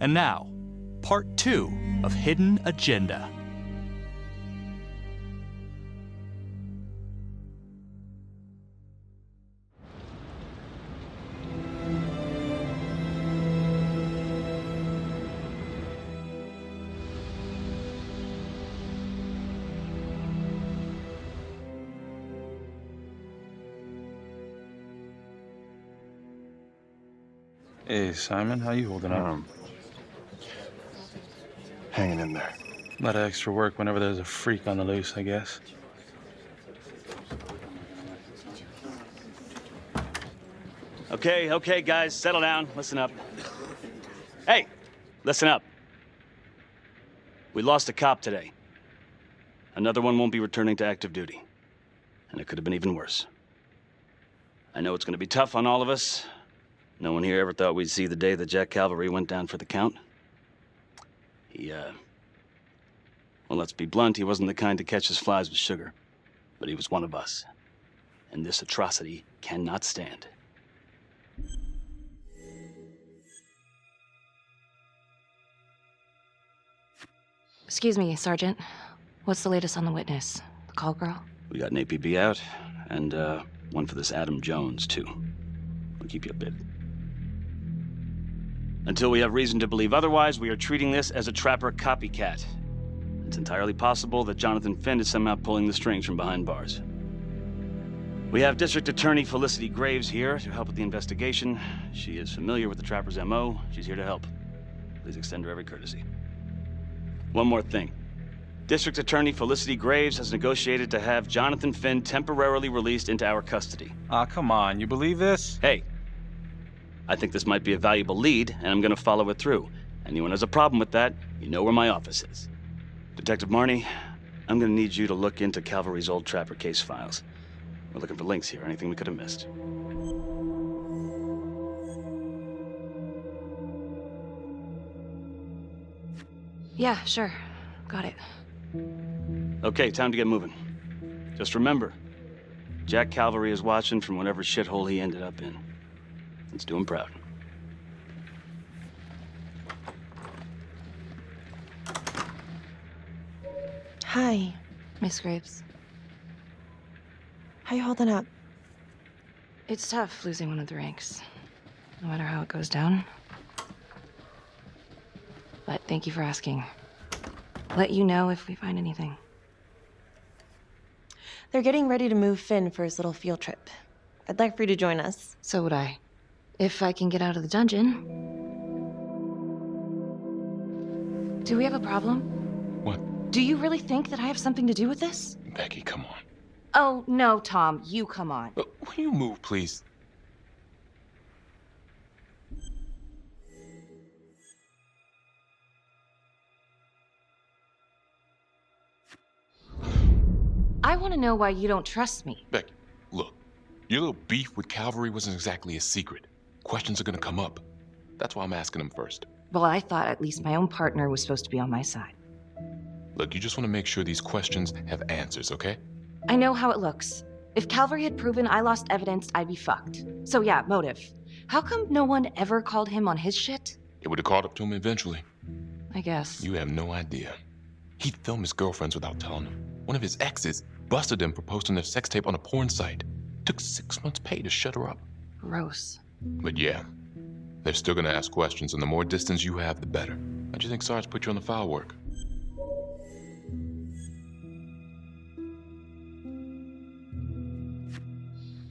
And now, part 2 of Hidden Agenda. Hey, Simon, how you holding up? Hanging in there. A lot of extra work whenever there's a freak on the loose, I guess. Okay, guys, settle down. Listen up. Hey, listen up. We lost a cop today. Another one won't be returning to active duty. And it could have been even worse. I know it's going to be tough on all of us. No one here ever thought we'd see the day that Jack Calvary went down for the count. Well, let's be blunt, he wasn't the kind to catch his flies with sugar. But he was one of us. And this atrocity cannot stand. Excuse me, Sergeant. What's the latest on the witness? The call girl? We got an APB out, and one for this Adam Jones, too. We'll keep you updated. Until we have reason to believe otherwise, we are treating this as a trapper copycat. It's entirely possible that Jonathan Finn is somehow pulling the strings from behind bars. We have District Attorney Felicity Graves here to help with the investigation. She is familiar with the trapper's MO. She's here to help. Please extend her every courtesy. One more thing. District Attorney Felicity Graves has negotiated to have Jonathan Finn temporarily released into our custody. Ah, come on, you believe this? Hey, I think this might be a valuable lead, and I'm gonna follow it through. Anyone has a problem with that, you know where my office is. Detective Marney, I'm gonna need you to look into Calvary's old trapper case files. We're looking for links here, anything we could have missed. Yeah, sure. Got it. Okay, time to get moving. Just remember, Jack Calvary is watching from whatever shithole he ended up in. Let's do him proud. Hi. Miss Graves. How you holding up? It's tough losing one of the ranks, no matter how it goes down. But thank you for asking. Let you know if we find anything. They're getting ready to move Finn for his little field trip. I'd like for you to join us. So would I. If I can get out of the dungeon. Do we have a problem? What? Do you really think that I have something to do with this? Becky, come on. Oh, no, Tom. You come on. Will you move, please? I want to know why you don't trust me. Becky, look. Your little beef with Calvary wasn't exactly a secret. Questions are gonna come up. That's why I'm asking them first. Well, I thought at least my own partner was supposed to be on my side. Look, you just want to make sure these questions have answers, okay? I know how it looks. If Calvary had proven I lost evidence, I'd be fucked. So yeah, motive. How come no one ever called him on his shit? It would have caught up to him eventually. I guess. You have no idea. He'd film his girlfriends without telling them. One of his exes busted him for posting their sex tape on a porn site. Took 6 months' pay to shut her up. Gross. But yeah, they're still gonna ask questions, and the more distance you have, the better. How'd you think Sarge put you on the file work?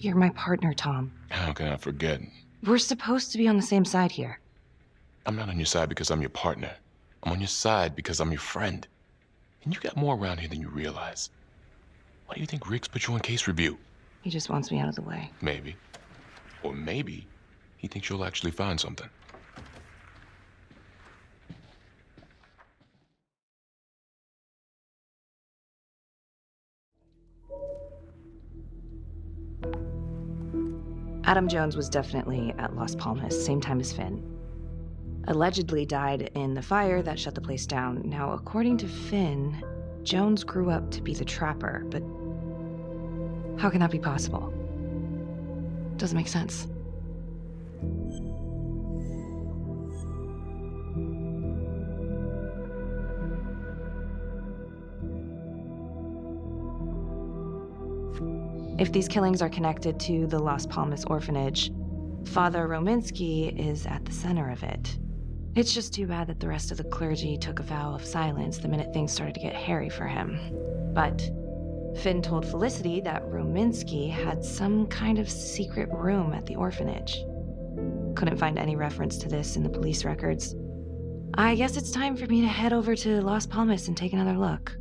You're my partner, Tom. How can I forget? We're supposed to be on the same side here. I'm not on your side because I'm your partner. I'm on your side because I'm your friend. And you got more around here than you realize. Why do you think Riggs put you on case review? He just wants me out of the way. Maybe. Or maybe he thinks you'll actually find something. Adam Jones was definitely at Las Palmas, same time as Finn. Allegedly died in the fire that shut the place down. Now, according to Finn, Jones grew up to be the trapper, but how can that be possible? Doesn't make sense. If these killings are connected to the Las Palmas orphanage, Father Rominsky is at the center of it. It's just too bad that the rest of the clergy took a vow of silence the minute things started to get hairy for him. But Finn told Felicity that Rominsky had some kind of secret room at the orphanage. Couldn't find any reference to this in the police records. I guess it's time for me to head over to Las Palmas and take another look.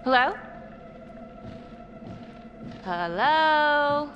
Hello? Hello?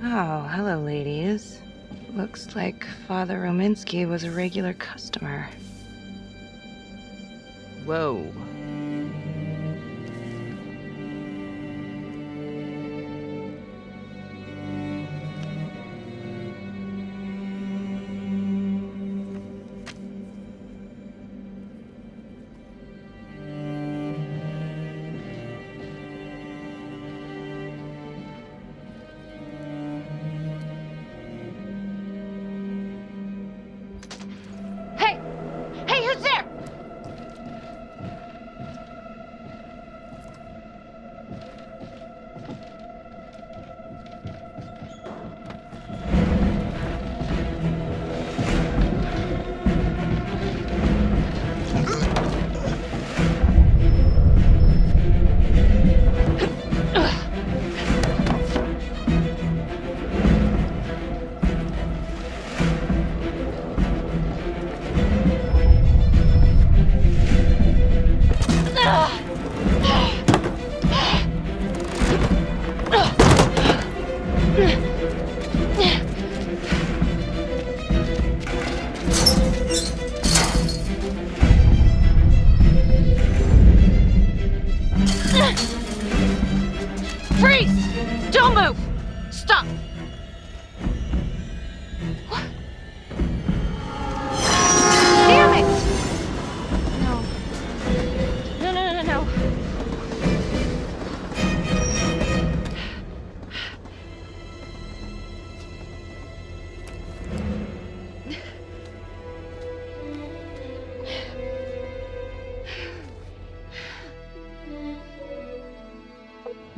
Oh, hello, ladies. Looks like Father Rominsky was a regular customer. Whoa.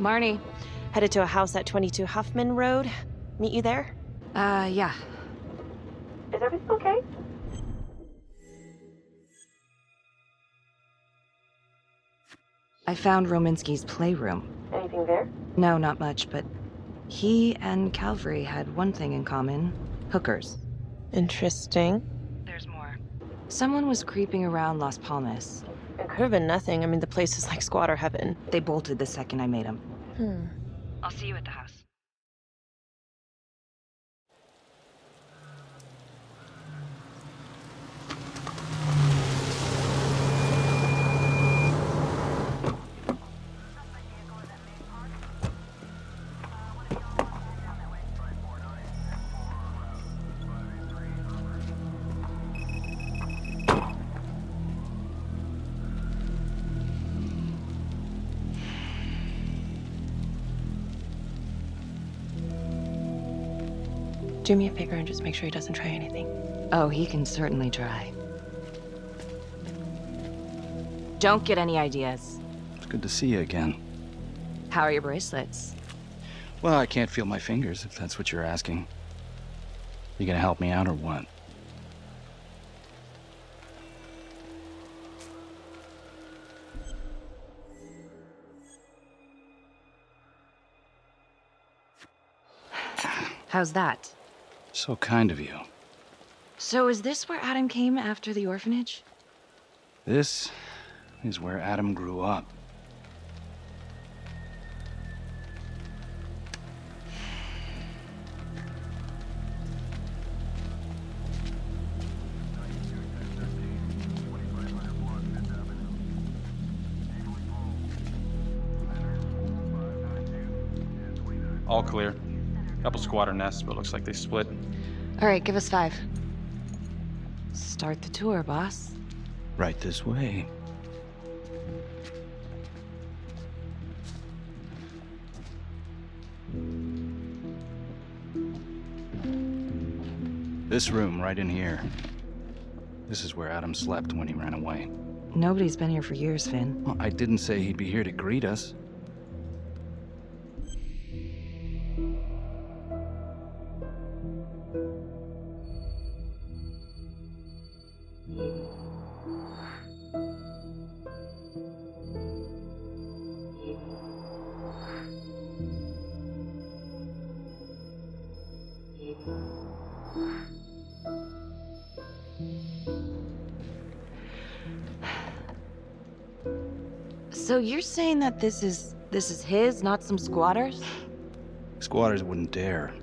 Marnie. Headed to a house at 22 Huffman Road. Meet you there? Yeah. Is everything okay? I found Rominsky's playroom. Anything there? No, not much, but he and Calvary had one thing in common. Hookers. Interesting. There's more. Someone was creeping around Las Palmas. It could have been nothing. I mean, the place is like squatter heaven. They bolted the second I made them. Hmm. I'll see you at the house. Do me a favor and just make sure he doesn't try anything. Oh, he can certainly try. Don't get any ideas. It's good to see you again. How are your bracelets? Well, I can't feel my fingers, if that's what you're asking. You gonna help me out or what? How's that? So kind of you. So is this where Adam came after the orphanage? This is where Adam grew up. All clear. Couple squatter nests, but looks like they split. All right, give us 5. Start the tour, boss. Right this way. This room right in here. This is where Adam slept when he ran away. Nobody's been here for years, Finn. Well, I didn't say he'd be here to greet us. So you're saying that this is his, not some squatters? Squatters wouldn't dare.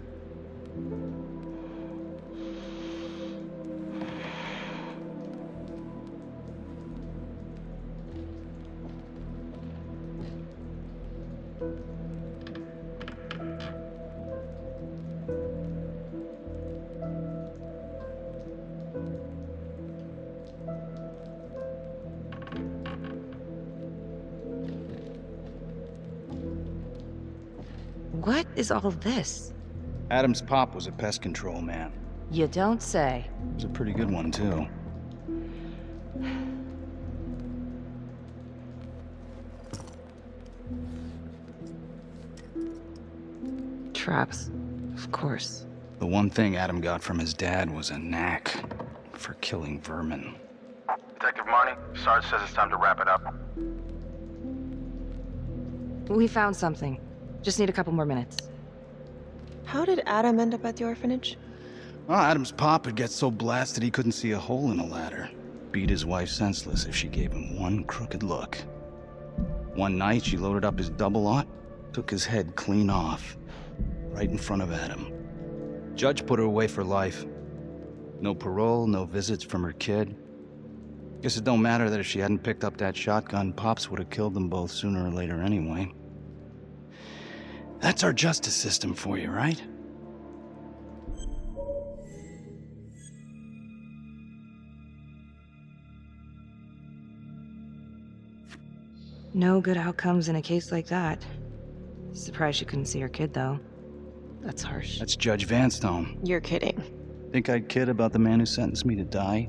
What is all this? Adam's pop was a pest control man. You don't say. He was a pretty good one, too. Traps, of course. The one thing Adam got from his dad was a knack for killing vermin. Detective Marnie, Sarge says it's time to wrap it up. We found something. Just need a couple more minutes. How did Adam end up at the orphanage? Well, Adam's pop would get so blasted he couldn't see a hole in a ladder. Beat his wife senseless if she gave him one crooked look. One night, she loaded up his double-aught, took his head clean off, right in front of Adam. Judge put her away for life. No parole, no visits from her kid. Guess it don't matter that if she hadn't picked up that shotgun, Pops would have killed them both sooner or later anyway. That's our justice system for you, right? No good outcomes in a case like that. Surprised she couldn't see her kid, though. That's harsh. That's Judge Vanstone. You're kidding. Think I'd kid about the man who sentenced me to die?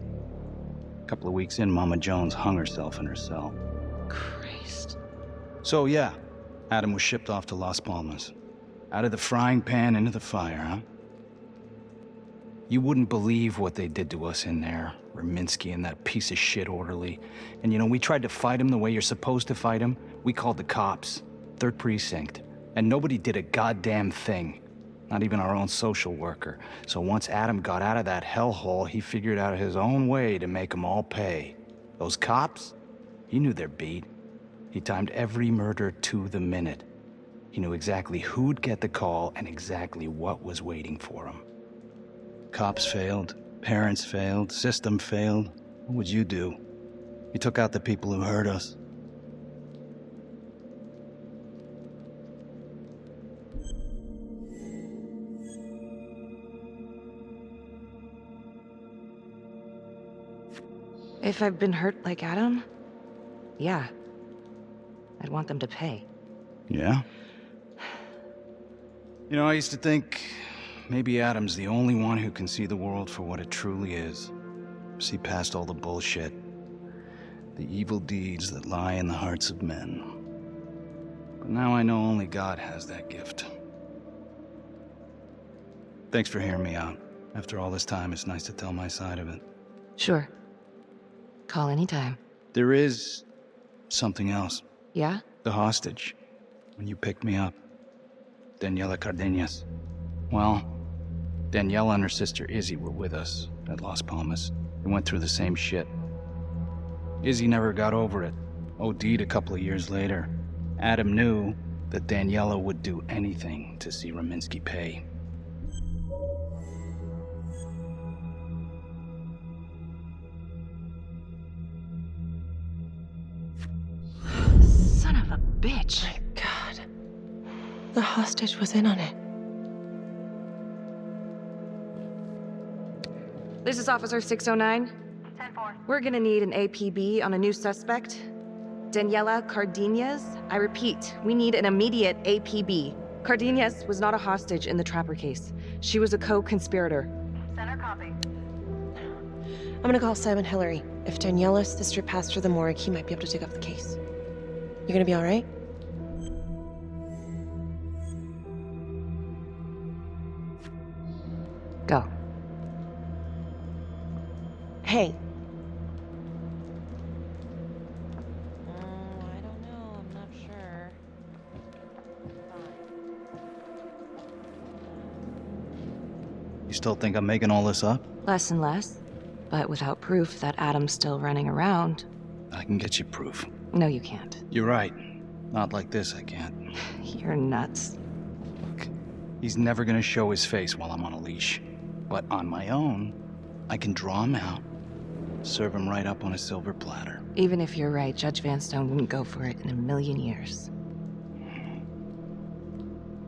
A couple of weeks in, Mama Jones hung herself in her cell. Christ. So yeah, Adam was shipped off to Las Palmas. Out of the frying pan into the fire, huh? You wouldn't believe what they did to us in there. Rominsky and that piece of shit orderly. And you know, we tried to fight him the way you're supposed to fight him. We called the cops. 3rd Precinct. And nobody did a goddamn thing. Not even our own social worker. So once Adam got out of that hellhole, he figured out his own way to make them all pay. Those cops? He knew their beat. He timed every murder to the minute. He knew exactly who'd get the call and exactly what was waiting for him. Cops failed, parents failed, system failed. What would you do? You took out the people who hurt us. If I've been hurt like Adam, yeah. I'd want them to pay. Yeah? You know, I used to think maybe Adam's the only one who can see the world for what it truly is. See past all the bullshit. The evil deeds that lie in the hearts of men. But now I know only God has that gift. Thanks for hearing me out. After all this time, it's nice to tell my side of it. Sure. Call anytime. There is something else. Yeah? The hostage. When you picked me up. Daniela Cardenas. Well, Daniela and her sister Izzy were with us at Las Palmas. We went through the same shit. Izzy never got over it. OD'd a couple of years later. Adam knew that Daniela would do anything to see Rominsky pay. Son of a bitch. My God. The hostage was in on it. This is Officer 609. 10-4. We're gonna need an APB on a new suspect. Daniela Cardenas. I repeat, we need an immediate APB. Cardenas was not a hostage in the Trapper case. She was a co-conspirator. Center copy. I'm gonna call Simon Hillary. If Daniela's sister passed through the morgue, he might be able to take up the case. You gonna be all right? Go. Hey. I don't know. I'm not sure. You still think I'm making all this up? Less and less. But without proof that Adam's still running around. I can get you proof. No, you can't. You're right. Not like this, I can't. You're nuts. Look, he's never gonna show his face while I'm on a leash. But on my own, I can draw him out, serve him right up on a silver platter. Even if you're right, Judge Vanstone wouldn't go for it in a million years.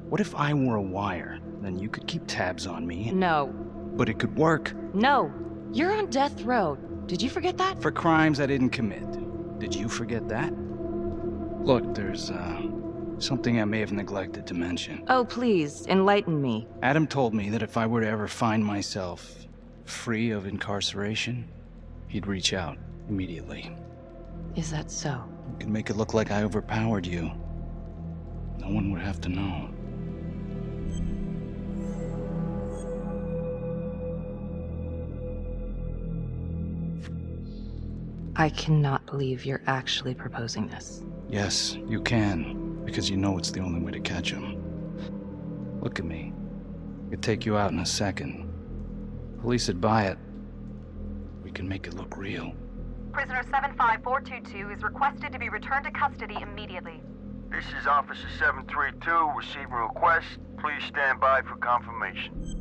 What if I were a wire? Then you could keep tabs on me. No. But it could work. No. You're on death row. Did you forget that? For crimes I didn't commit. Did you forget that? Look, there's, something I may have neglected to mention. Oh, please, enlighten me. Adam told me that if I were to ever find myself free of incarceration, he'd reach out immediately. Is that so? You could make it look like I overpowered you. No one would have to know. I cannot believe you're actually proposing this. Yes, you can, because you know it's the only way to catch him. Look at me. I could take you out in a second. Police would buy it. We can make it look real. Prisoner 75422 is requested to be returned to custody immediately. This is Officer 732 receiving request. Please stand by for confirmation.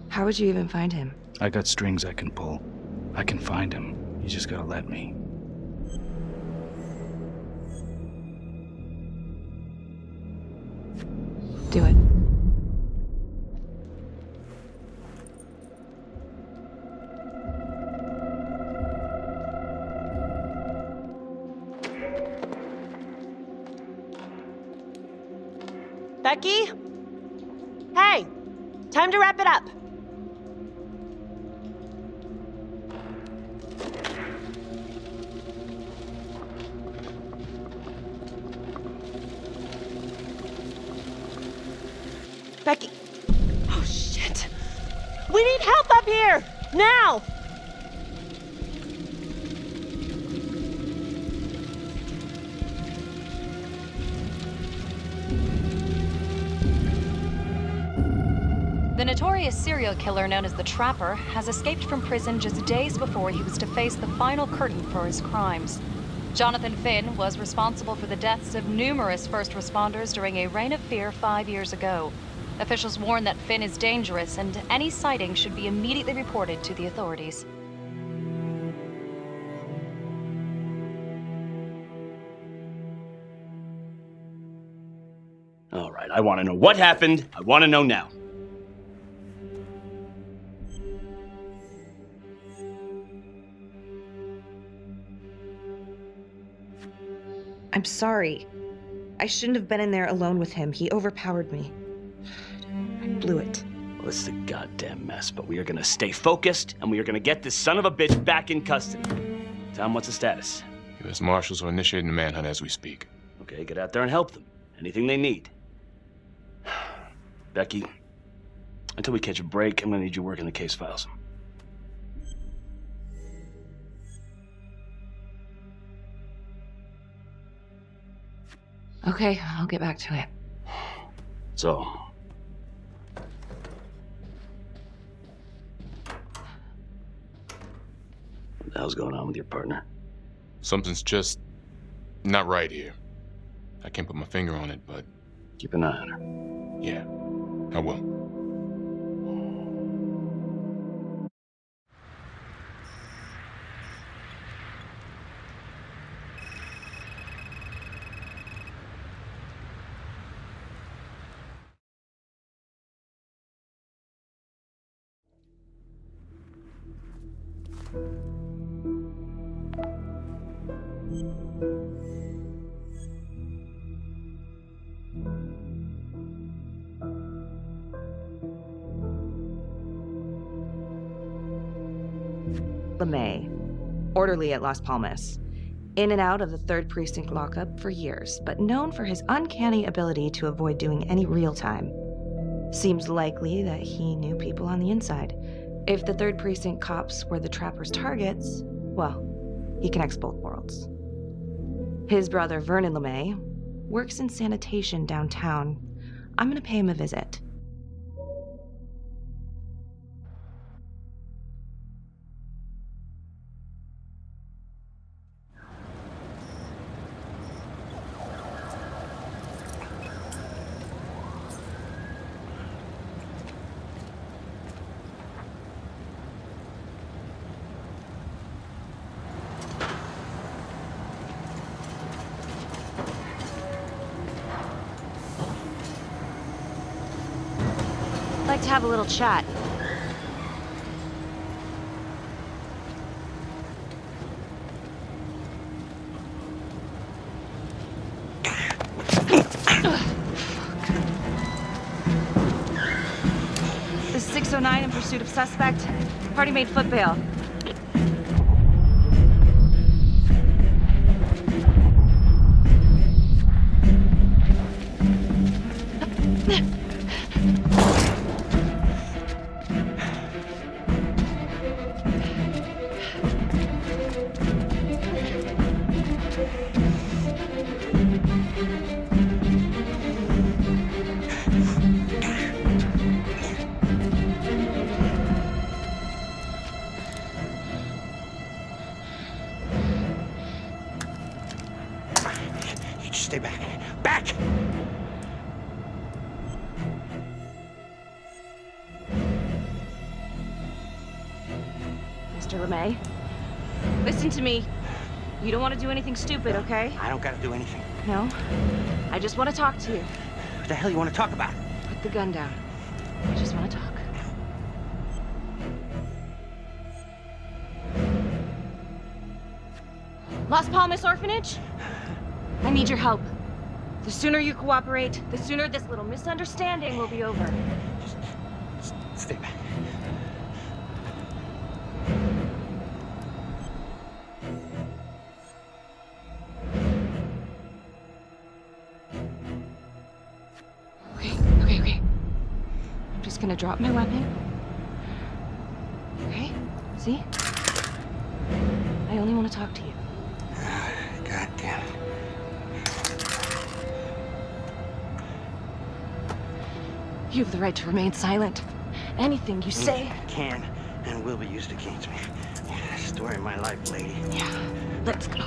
How would you even find him? I got strings I can pull. I can find him. You just gotta let me. Do it. Becky? Hey! Time to wrap it up. Becky. Oh, shit. We need help up here! Now! The notorious serial killer known as the Trapper has escaped from prison just days before he was to face the final curtain for his crimes. Jonathan Finn was responsible for the deaths of numerous first responders during a reign of fear 5 years ago. Officials warn that Finn is dangerous and any sighting should be immediately reported to the authorities. All right, I want to know what happened. I want to know now. I'm sorry. I shouldn't have been in there alone with him. He overpowered me. I blew it. Well, it's a goddamn mess, but we are gonna stay focused, and we are gonna get this son of a bitch back in custody. Tom, what's the status? U.S. Marshals are initiating the manhunt as we speak. Okay, get out there and help them. Anything they need. Becky, until we catch a break, I'm gonna need you working the case files. Okay, I'll get back to it. So, what the hell's going on with your partner? Something's just not right here. I can't put my finger on it, but Keep an eye on her. yeah, I will. LeMay, orderly at Las Palmas. In and out of the 3rd Precinct lockup for years, but known for his uncanny ability to avoid doing any real time. Seems likely that he knew people on the inside. If the 3rd Precinct cops were the Trapper's targets, well, he connects both worlds. His brother, Vernon LeMay, works in sanitation downtown. I'm gonna pay him a visit. Like to have a little chat. This is 609 in pursuit of suspect. Party made foot bail. Stay back. Back! Mr. LeMay, listen to me. You don't want to do anything stupid, okay? I don't gotta do anything. No? I just want to talk to you. What the hell you want to talk about? Put the gun down. I just want to talk. Las Palmas Orphanage? I need your help. The sooner you cooperate, the sooner this little misunderstanding will be over. Just stay back. Okay. gonna drop my weapon. Okay? See? I only want to talk to you. God damn it. You have the right to remain silent. Anything you say... Can and will be used against me. Story of my life, lady. Yeah, let's go.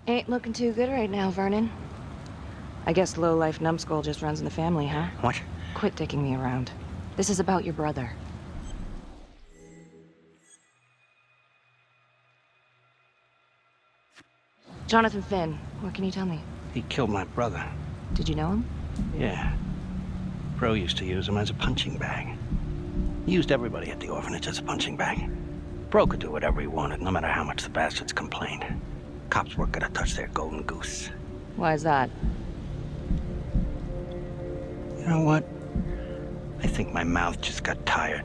Ain't looking too good right now, Vernon. I guess low-life numbskull just runs in the family, huh? What? Quit dicking me around. This is about your brother. Jonathan Finn, what can you tell me? He killed my brother. Did you know him? Yeah. Bro used to use him as a punching bag. He used everybody at the orphanage as a punching bag. Bro could do whatever he wanted, no matter how much the bastards complained. Cops weren't gonna touch their golden goose. Why is that? You know what? I think my mouth just got tired.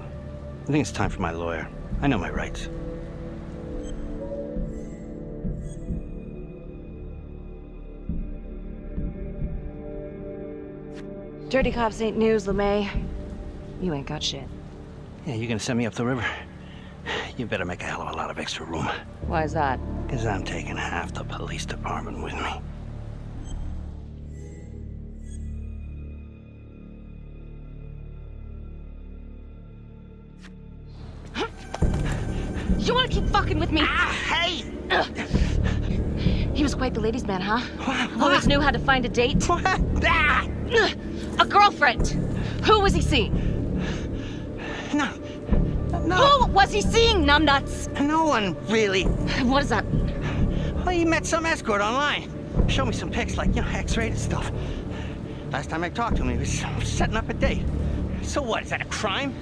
I think it's time for my lawyer. I know my rights. Dirty cops ain't news, LeMay. You ain't got shit. Yeah, you gonna send me up the river? You better make a hell of a lot of extra room. Why is that? Because I'm taking half the police department with me. You wanna keep fucking with me? Hey! He was quite the ladies' man, huh? Always knew how to find a date? What? Ah! A girlfriend! Who was he seeing? No. Who was he seeing, numbnuts? No one, really. What does that mean? Well, he met some escort online. Showed me some pics, like, X-rated stuff. Last time I talked to him, he was setting up a date. So what, is that a crime?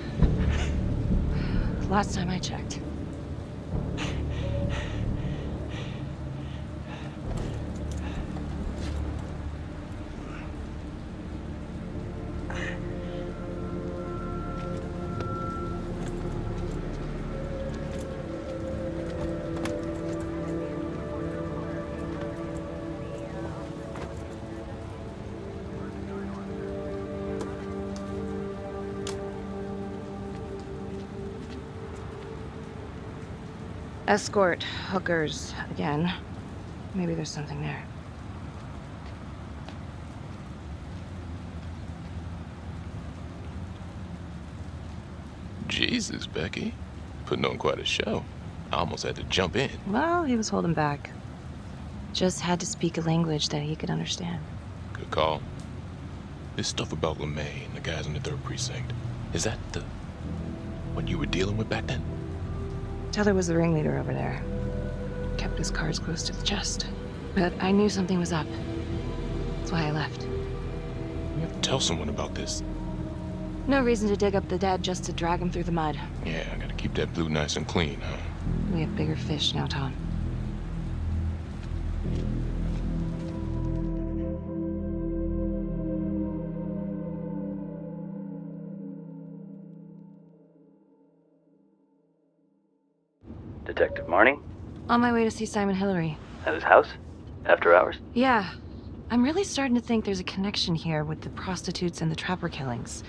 Last time I checked. Escort, hookers, again. Maybe there's something there. Jesus, Becky. Putting on quite a show. I almost had to jump in. Well, he was holding back. Just had to speak a language that he could understand. Good call. This stuff about LeMay and the guys in the 3rd precinct, is that what you were dealing with back then? Teller was the ringleader over there. Kept his cards close to the chest. But I knew something was up. That's why I left. You have to tell someone about this. No reason to dig up the dead just to drag him through the mud. Yeah, I gotta keep that blue nice and clean, huh? We have bigger fish now, Tom. Detective Marnie? On my way to see Simon Hillary. At his house? After hours? Yeah. I'm really starting to think there's a connection here with the prostitutes and the trapper killings.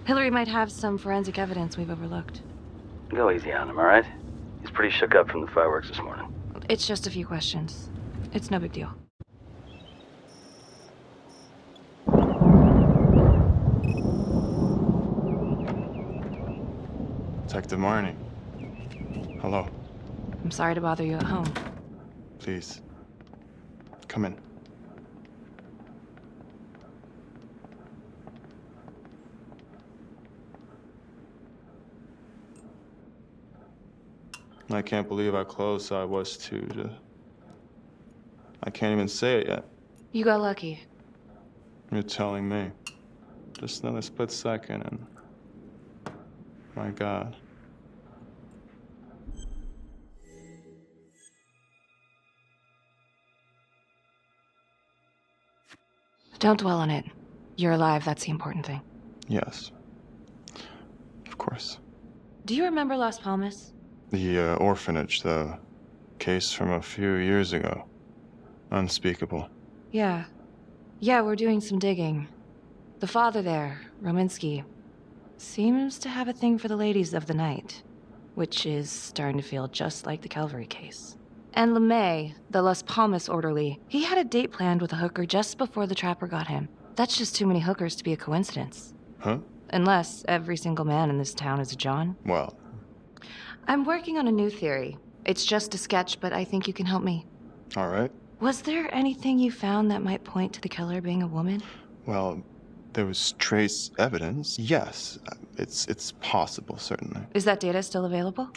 Hillary might have some forensic evidence we've overlooked. Go easy on him, all right? He's pretty shook up from the fireworks this morning. It's just a few questions. It's no big deal. Detective Marnie. Hello. I'm sorry to bother you at home. Please. Come in. I can't believe how close I was to... I can't even say it yet. You got lucky. You're telling me. Just another split second and... My God. Don't dwell on it. You're alive, that's the important thing. Yes. course. Do you remember Las Palmas? The orphanage, the case from a few years ago. Unspeakable. Yeah. Yeah, we're doing some digging. The father there, Rominsky, seems to have a thing for the ladies of the night, which is starting to feel just like the Calvary case. And LeMay, the Las Palmas orderly, he had a date planned with a hooker just before the trapper got him. That's just too many hookers to be a coincidence. Huh? Unless every single man in this town is a John. Well, I'm working on a new theory. It's just a sketch, but I think you can help me. all right. Was there anything you found that might point to the killer being a woman? Well, there was trace evidence. Yes, it's possible, certainly. Is that data still available?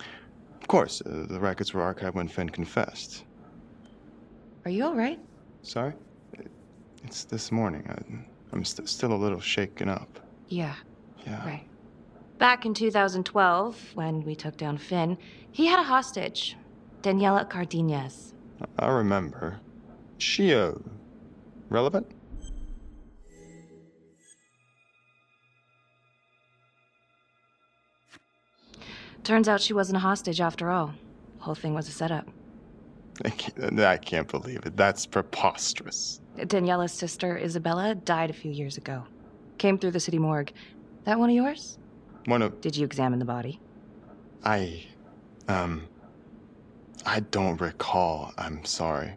Of course, the records were archived when Finn confessed. Are you all right? Sorry? It's this morning. I'm still a little shaken up. Yeah. Yeah. Right. Back in 2012, when we took down Finn, he had a hostage, Daniela Cardenas. I remember. She, relevant? Turns out she wasn't a hostage after all. Whole thing was a setup. I can't believe it. That's preposterous. Daniela's sister, Isabella, died a few years ago. Came through the city morgue. That one of yours? One of... Did you examine the body? I don't recall. I'm sorry.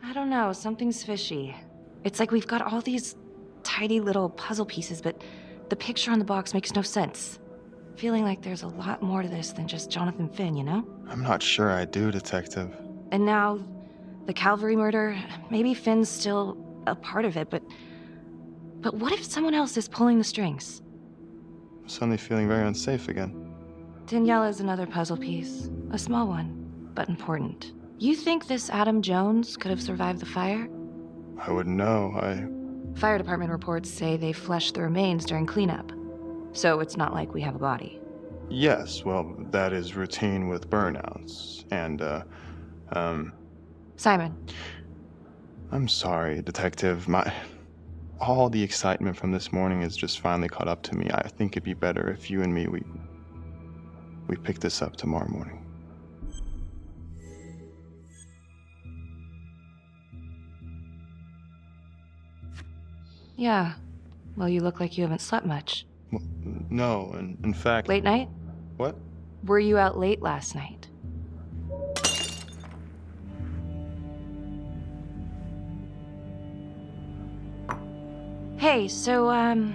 I don't know. Something's fishy. It's like we've got all these tidy little puzzle pieces, but the picture on the box makes no sense. Feeling like there's a lot more to this than just Jonathan Finn, you know? I'm not sure I do, Detective. And now, the Calvary murder, maybe Finn's still a part of it, but what if someone else is pulling the strings? I'm suddenly feeling very unsafe again. Daniela's another puzzle piece. A small one, but important. You think this Adam Jones could have survived the fire? I wouldn't know. Fire department reports say they flushed the remains during cleanup. So it's not like we have a body. Yes, well, that is routine with burnouts. And, Simon. I'm sorry, Detective. All the excitement from this morning has just finally caught up to me. I think it'd be better if you and me, we pick this up tomorrow morning. Yeah. Well, you look like you haven't slept much. Well, no, in fact... Late night? What? Were you out late last night? Hey, so,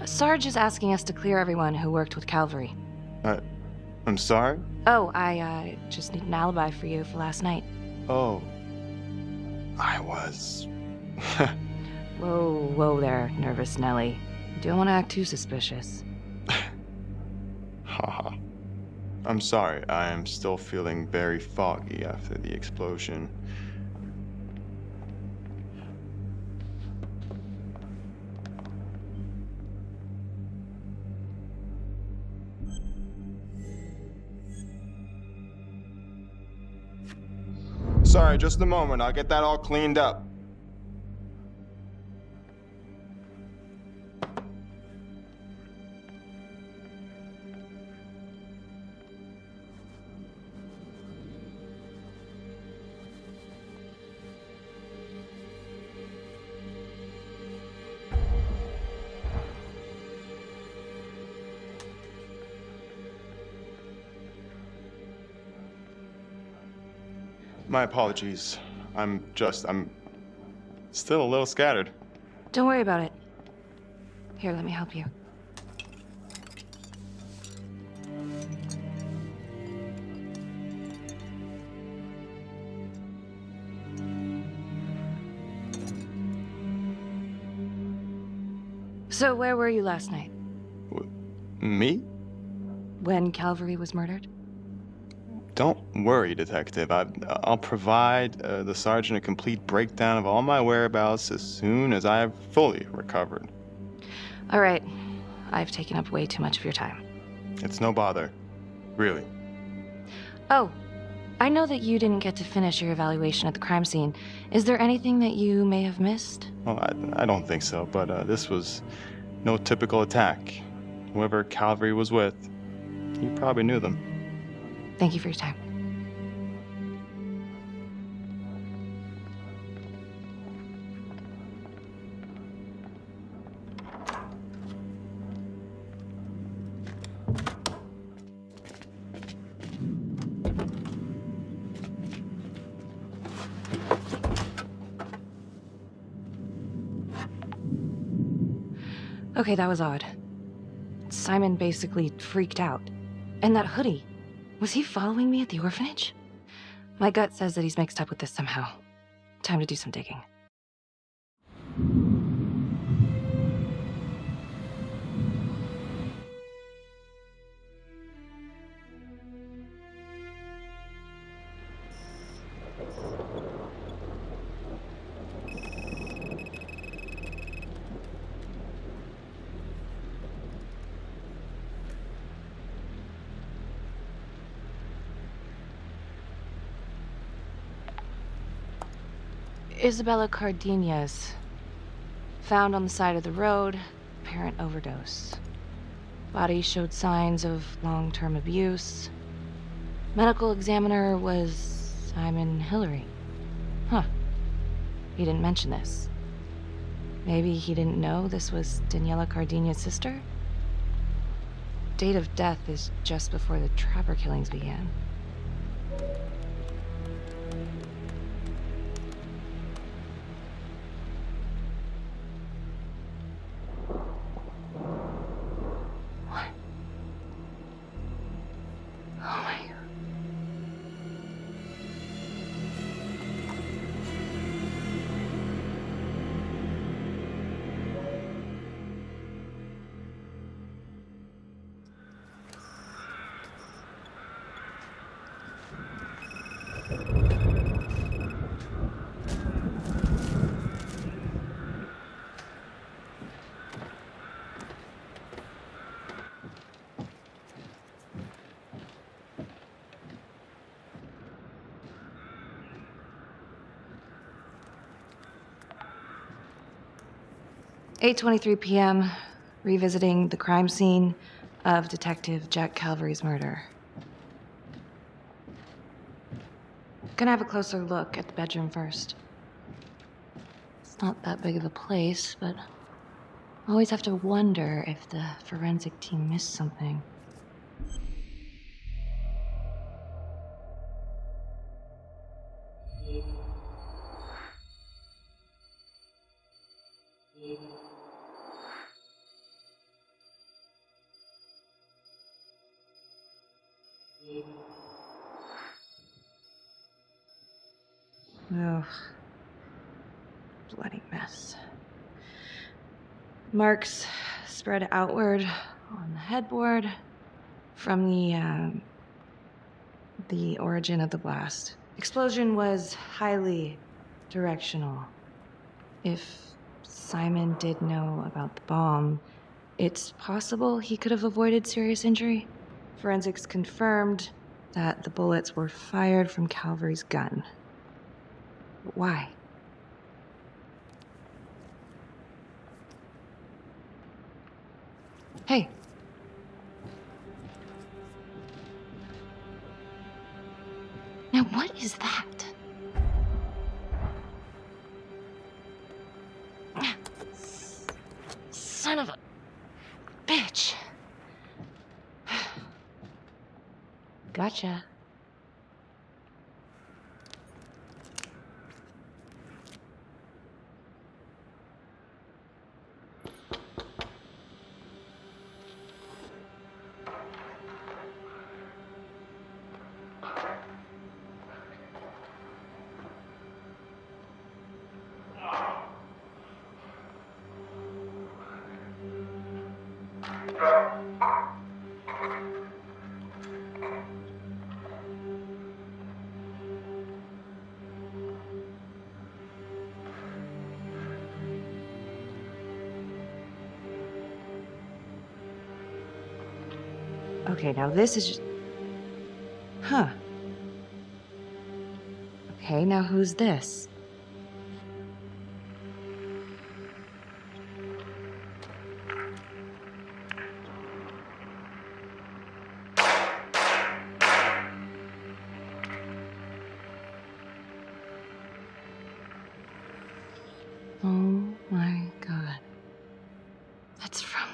Sarge is asking us to clear everyone who worked with Calvary. I'm sorry? Oh, I just need an alibi for you for last night. Oh. I was... Whoa there, nervous Nelly. Don't want to act too suspicious. Haha. I'm sorry, I am still feeling very foggy after the explosion. Sorry, just a moment. I'll get that all cleaned up. My apologies. I'm still a little scattered. Don't worry about it. Here, let me help you. So, where were you last night? Me? When Calvary was murdered? Don't worry, Detective. I'll provide the sergeant a complete breakdown of all my whereabouts as soon as I have fully recovered. All right. I've taken up way too much of your time. It's no bother. Really. Oh, I know that you didn't get to finish your evaluation at the crime scene. Is there anything that you may have missed? Well, I don't think so, but this was no typical attack. whoever Calvary was with, he probably knew them. Thank you for your time. Okay, that was odd. Simon basically freaked out. And that hoodie, was he following me at the orphanage? My gut says that he's mixed up with this somehow. Time to do some digging. Isabella Cardenas, found on the side of the road, apparent overdose. Body showed signs of long-term abuse. Medical examiner was Simon Hillary. Huh. He didn't mention this. Maybe he didn't know this was Daniela Cardenas' sister? Date of death is just before the Trapper killings began. "8:23 p.m., revisiting the crime scene of Detective Jack Calvary's murder. Gonna have a closer look at the bedroom first. It's not that big of a place, but I always have to wonder if the forensic team missed something. Ugh. Bloody mess. Marks spread outward on the headboard from the origin of the blast. Explosion was highly directional. If Simon did know about the bomb, it's possible he could have avoided serious injury. Forensics confirmed that the bullets were fired from Calvary's gun. Why? Hey. Now what is that? Son of a bitch. Gotcha. Okay, now this is just... Huh. Okay, now who's this?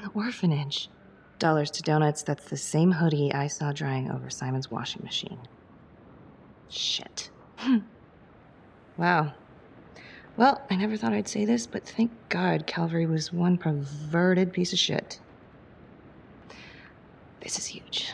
The orphanage. Dollars to donuts, that's the same hoodie I saw drying over Simon's washing machine. Shit. Wow. Well, I never thought I'd say this, but thank God Calvary was one perverted piece of shit. This is huge.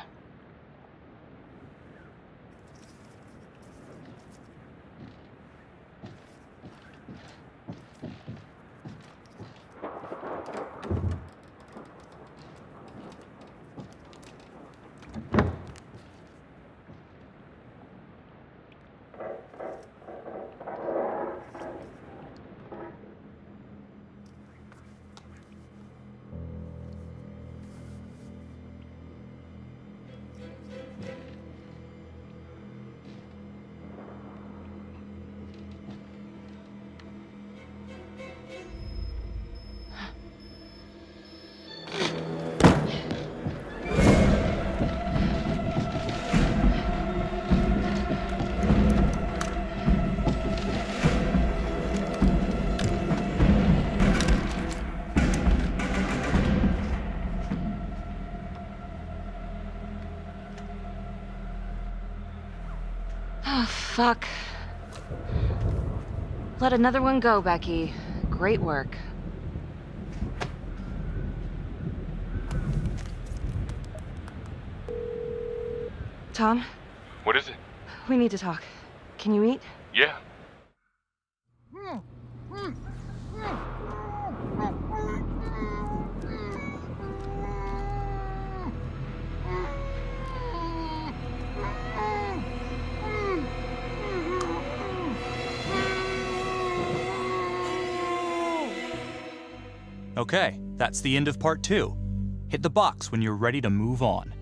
Oh, fuck. Let another one go, Becky. Great work. Tom? What is it? We need to talk. Can you meet? Yeah. Okay, that's the end of part 2. Hit the box when you're ready to move on.